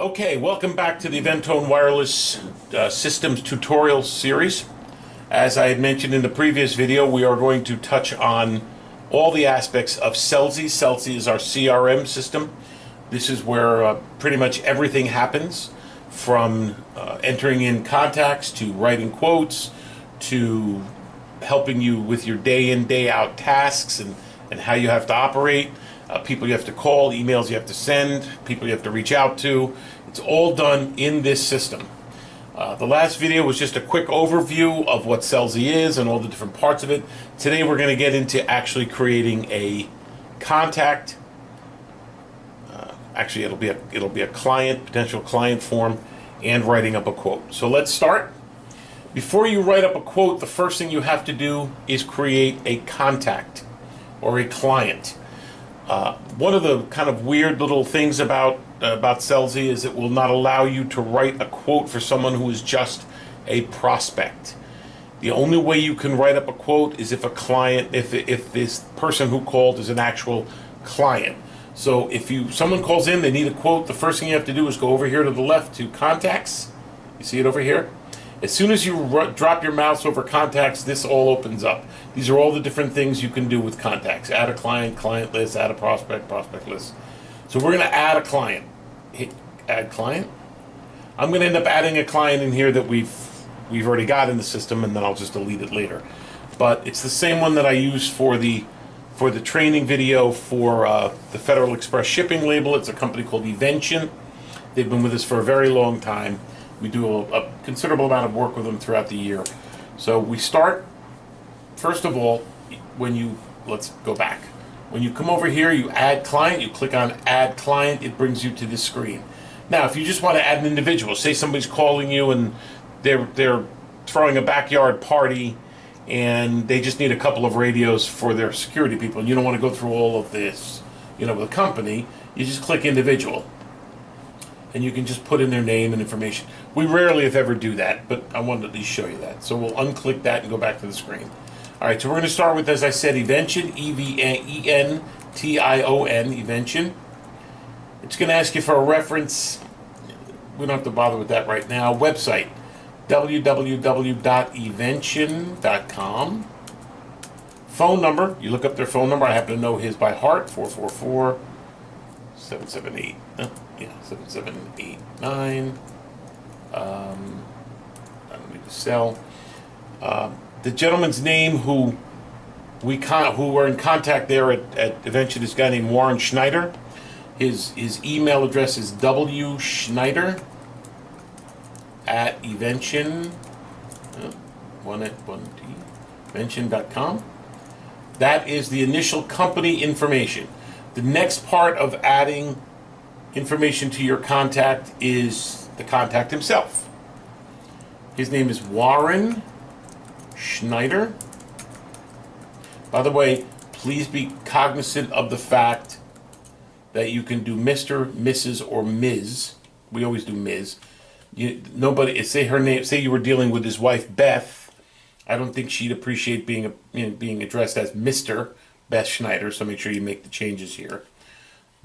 Okay, welcome back to the Eventone Wireless Systems tutorial series. As I had mentioned in the previous video, we are going to touch on all the aspects of Sellsy. Sellsy is our CRM system. This is where pretty much everything happens, from entering in contacts to writing quotes to helping you with your day in, day out tasks and how you have to operate. People you have to call, emails you have to send, people you have to reach out to. It's all done in this system. The last video was just a quick overview of what Sellsy is and all the different parts of it. Today we're going to get into actually creating a contact. Actually, it'll be a client, potential client form, and writing up a quote. So let's start. Before you write up a quote, the first thing you have to do is create a contact or a client. One of the kind of weird little things about Sellsy is it will not allow you to write a quote for someone who is just a prospect. The only way you can write up a quote is if if this person who called is an actual client. So if someone calls in, they need a quote, the first thing you have to do is go over here to the left to contacts. You see it over here? As soon as you drop your mouse over contacts, this all opens up. These are all the different things you can do with contacts. Add a client, client list, add a prospect, prospect list. So we're going to add a client. Hit add client. I'm going to end up adding a client in here that we've already got in the system, and then I'll just delete it later. But it's the same one that I used for the training video for the Federal Express shipping label. It's a company called Evention. They've been with us for a very long time. We do a considerable amount of work with them throughout the year. So we start, first of all, let's go back. When you come over here, you add client, you click on add client, it brings you to this screen. Now, if you just want to add an individual, say somebody's calling you and they're throwing a backyard party and they just need a couple of radios for their security people, and you don't want to go through all of this, with a company, you just click individual. And you can just put in their name and information. We rarely, if ever, do that, but I wanted to at least show you that. So we'll unclick that and go back to the screen. All right, so we're going to start with, as I said, Evention, Evention, Evention. It's going to ask you for a reference. We don't have to bother with that right now. Website, www.evention.com. Phone number, you look up their phone number. I happen to know his by heart, 444-778. 7789. I don't need to sell. The gentleman's name who were in contact there at Evention is a guy named Warren Schneider. His email address is wschneider@evention, evention.com. That is the initial company information. The next part of adding information to your contact is the contact himself. His name is Warren Schneider. By the way, please be cognizant of the fact that you can do Mr., Mrs., or Ms. We always do Ms. Say her name. Say you were dealing with his wife Beth. I don't think she'd appreciate being addressed as Mr. Beth Schneider. So make sure you make the changes here.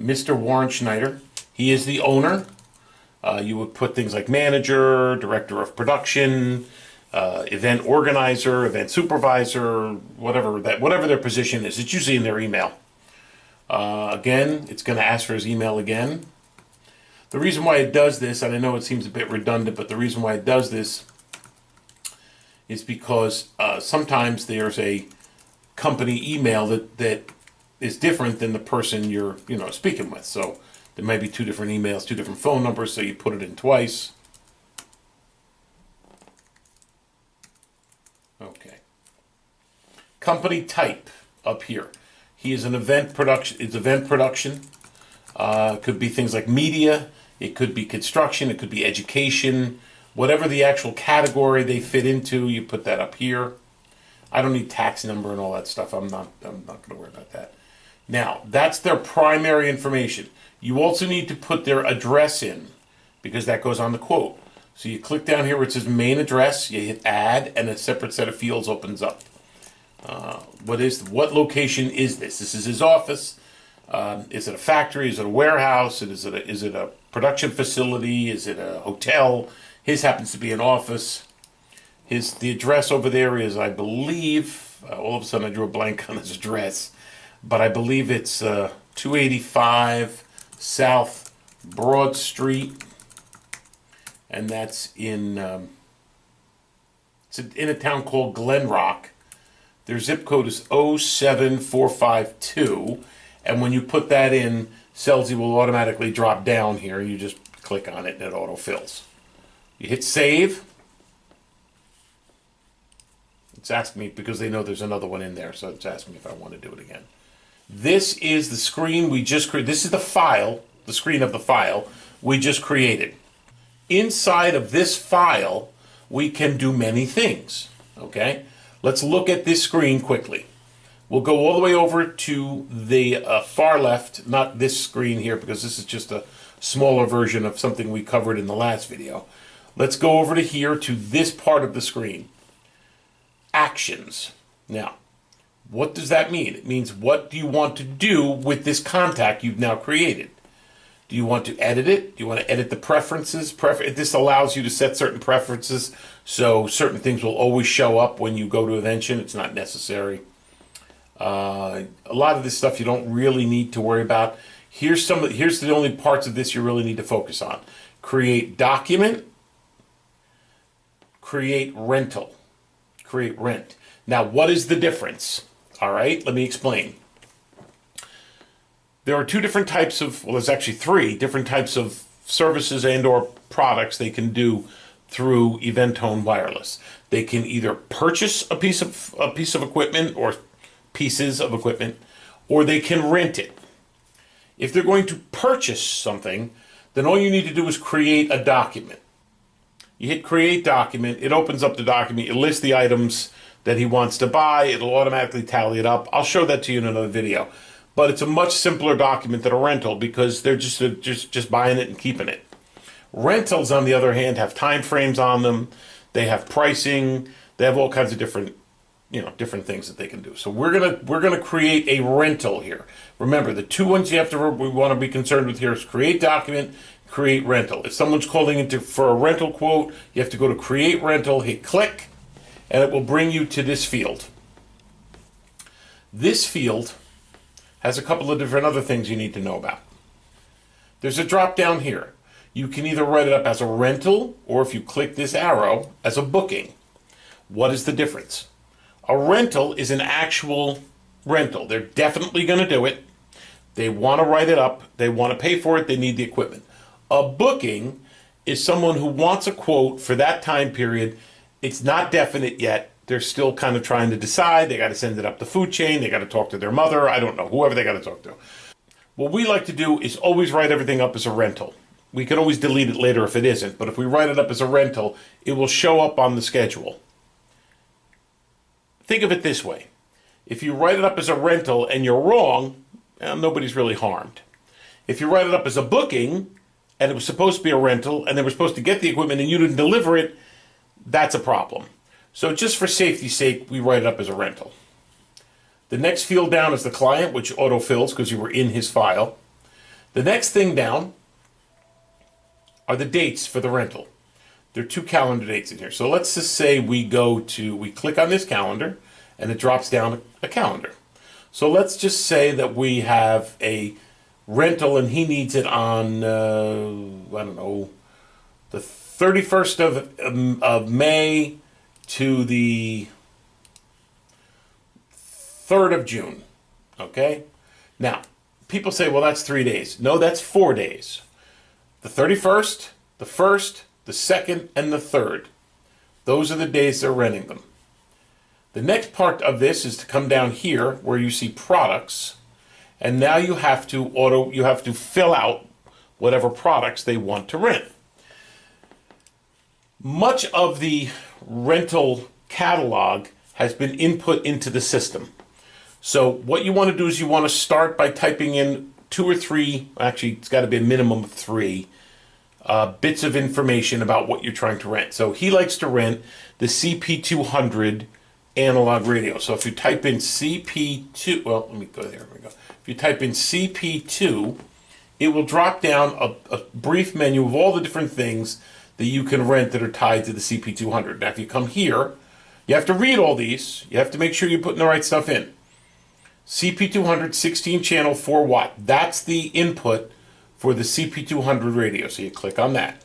Mr. Warren Schneider. He is the owner. You would put things like manager, director of production, event organizer, event supervisor, whatever their position is. It's usually in their email. Again, it's going to ask for his email again. The reason why it does this, and I know it seems a bit redundant, but the reason why it does this is because sometimes there's a company email that is different than the person you're speaking with. So there might be two different emails, two different phone numbers, so you put it in twice. Okay. Company type up here. He is an event production. It's event production. It could be things like media. It could be construction. It could be education. Whatever the actual category they fit into, you put that up here. I don't need tax number and all that stuff. I'm not going to worry about that. Now, that's their primary information. You also need to put their address in because that goes on the quote. So you click down here where it says main address, you hit add, and a separate set of fields opens up. What location is this? This is his office. Is it a factory? Is it a warehouse? Is it a production facility? Is it a hotel? His happens to be an office. The address over there is, I believe, all of a sudden I drew a blank on his address, but I believe it's 285 South Broad Street, and that's in it's in a town called Glen Rock. Their zip code is 07452, and when you put that in, Sellsy will automatically drop down here. You just click on it and it autofills. You hit save. It's asking me because they know there's another one in there, so it's asking me if I want to do it again. This is the screen we just created. This is the file, the screen of the file we just created. Inside of this file, we can do many things, okay? Let's look at this screen quickly. We'll go all the way over to the far left, not this screen here because this is just a smaller version of something we covered in the last video. Let's go over to here to this part of the screen. Actions. Now, what does that mean? It means what do you want to do with this contact you've now created? Do you want to edit it? Do you want to edit the preferences? This allows you to set certain preferences so certain things will always show up when you go to Evention. It's not necessary. A lot of this stuff you don't really need to worry about. Here's the only parts of this you really need to focus on. Create document, create rental, create rent. Now, what is the difference? All right, let me explain. There are two different types of, well, there's actually three different types of services and or products they can do through Eventone Wireless. They can either purchase a piece of equipment or pieces of equipment, or they can rent it. If they're going to purchase something, then all you need to do is create a document. You hit create document, it opens up the document, you list the items that he wants to buy, it'll automatically tally it up. I'll show that to you in another video. But it's a much simpler document than a rental because they're just buying it and keeping it. Rentals, on the other hand, have time frames on them. They have pricing. They have all kinds of different things that they can do. So we're gonna create a rental here. Remember, the two ones we want to be concerned with here is create document, create rental. If someone's calling in for a rental quote, you have to go to create rental, hit click, and it will bring you to this field. This field has a couple of different other things you need to know about. There's a drop down here. You can either write it up as a rental, or if you click this arrow, as a booking. What is the difference? A rental is an actual rental. They're definitely going to do it. They want to write it up. They want to pay for it. They need the equipment. A booking is someone who wants a quote for that time period. It's not definite yet. They're still kind of trying to decide. They got to send it up the food chain. They got to talk to their mother. I don't know, whoever they got to talk to. What we like to do is always write everything up as a rental. We can always delete it later if it isn't, but if we write it up as a rental, it will show up on the schedule. Think of it this way. If you write it up as a rental and you're wrong, nobody's really harmed. If you write it up as a booking and it was supposed to be a rental and they were supposed to get the equipment and you didn't deliver it, that's a problem. So just for safety's sake, we write it up as a rental. The next field down is the client, which autofills because you were in his file. The next thing down are the dates for the rental. There are two calendar dates in here. So let's just say we click on this calendar and it drops down a calendar. So let's just say that we have a rental and he needs it on, I don't know, the 31st of May to the 3rd of June, okay? Now, people say, well, that's 3 days. No, that's 4 days. The 31st, the 1st, the 2nd, and the 3rd. Those are the days they're renting them. The next part of this is to come down here where you see products, and now you have to fill out whatever products they want to rent. Much of the rental catalog has been input into the system. So what you want to do is you want to start by typing in 2 or 3, actually it's got to be a minimum of 3 bits of information about what you're trying to rent. So he likes to rent the CP200 analog radio. So if you type in CP2, well, let me go there. Here we go. If you type in CP2, it will drop down a brief menu of all the different things that you can rent that are tied to the CP200. Now, if you come here, you have to read all these. You have to make sure you're putting the right stuff in. CP200 16 channel 4 watt. That's the input for the CP200 radio. So you click on that.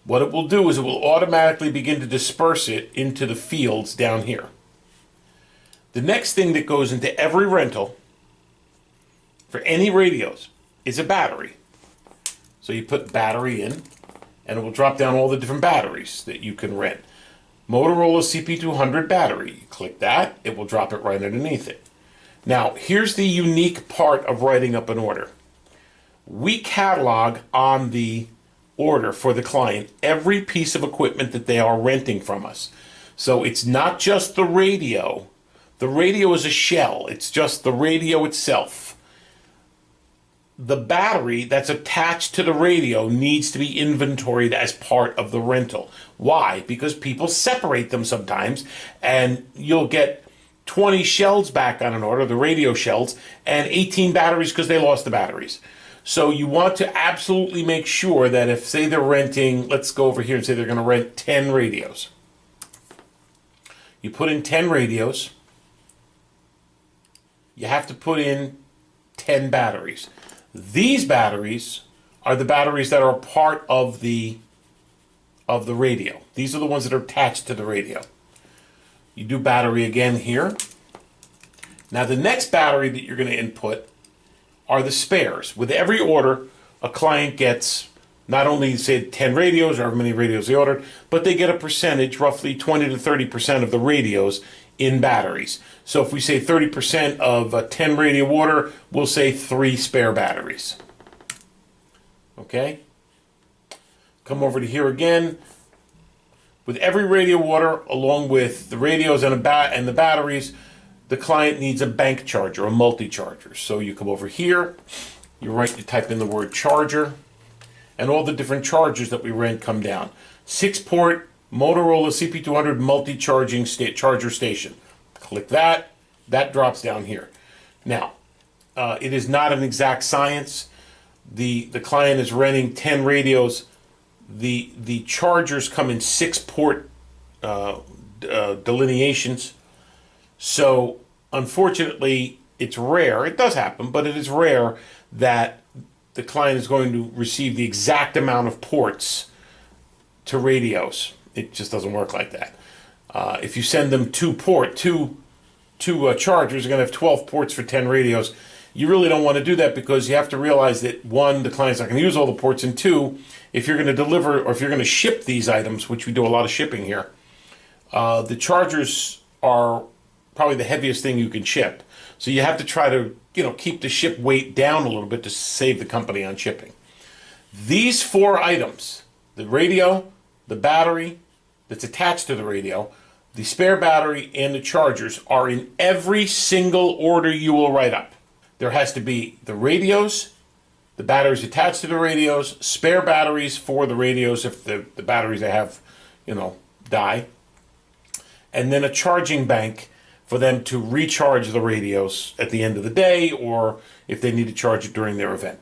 What it will do is it will automatically begin to disperse it into the fields down here. The next thing that goes into every rental for any radios is a battery. So you put battery in, and it will drop down all the different batteries that you can rent. Motorola CP200 battery. You click that, it will drop it right underneath it. Now, here's the unique part of writing up an order. We catalog on the order for the client every piece of equipment that they are renting from us. So it's not just the radio. The radio is a shell. It's just the radio itself. The battery that's attached to the radio needs to be inventoried as part of the rental. Why? Because people separate them sometimes, and you'll get 20 shells back on an order, the radio shells, and 18 batteries because they lost the batteries. So you want to absolutely make sure that if, say, they're renting, let's go over here and say they're going to rent 10 radios. You put in 10 radios. You have to put in 10 batteries. These batteries are the batteries that are part of the radio. These are the ones that are attached to the radio. You do battery again here. Now the next battery that you're going to input are the spares. With every order, a client gets not only, say, 10 radios, or however many radios they ordered, but they get a percentage, roughly 20 to 30% of the radios in batteries. So if we say 30% of a 10 radio order, we'll say 3 spare batteries. Okay? Come over to here again. With every radio order, along with the radios and the batteries, the client needs a bank charger, a multi-charger. So you come over here, you type in the word charger, and all the different chargers that we rent come down. 6-port Motorola CP200 multi-charging charger station. Click that. That drops down here. Now, it is not an exact science. The client is renting 10 radios. The chargers come in 6-port delineations. So, unfortunately, it's rare. It does happen, but it is rare that the client is going to receive the exact amount of ports to radios. It just doesn't work like that. If you send them two chargers, you're going to have 12 ports for 10 radios. You really don't want to do that because you have to realize that, one, the client's not going to use all the ports, and two, if you're going to deliver or if you're going to ship these items, which we do a lot of shipping here, the chargers are probably the heaviest thing you can ship. So you have to try to, keep the ship weight down a little bit to save the company on shipping. These 4 items, the radio, the battery that's attached to the radio, the spare battery, and the chargers, are in every single order you will write up. There has to be the radios, the batteries attached to the radios, spare batteries for the radios if the batteries they have, die, and then a charging bank for them to recharge the radios at the end of the day, or if they need to charge it during their event.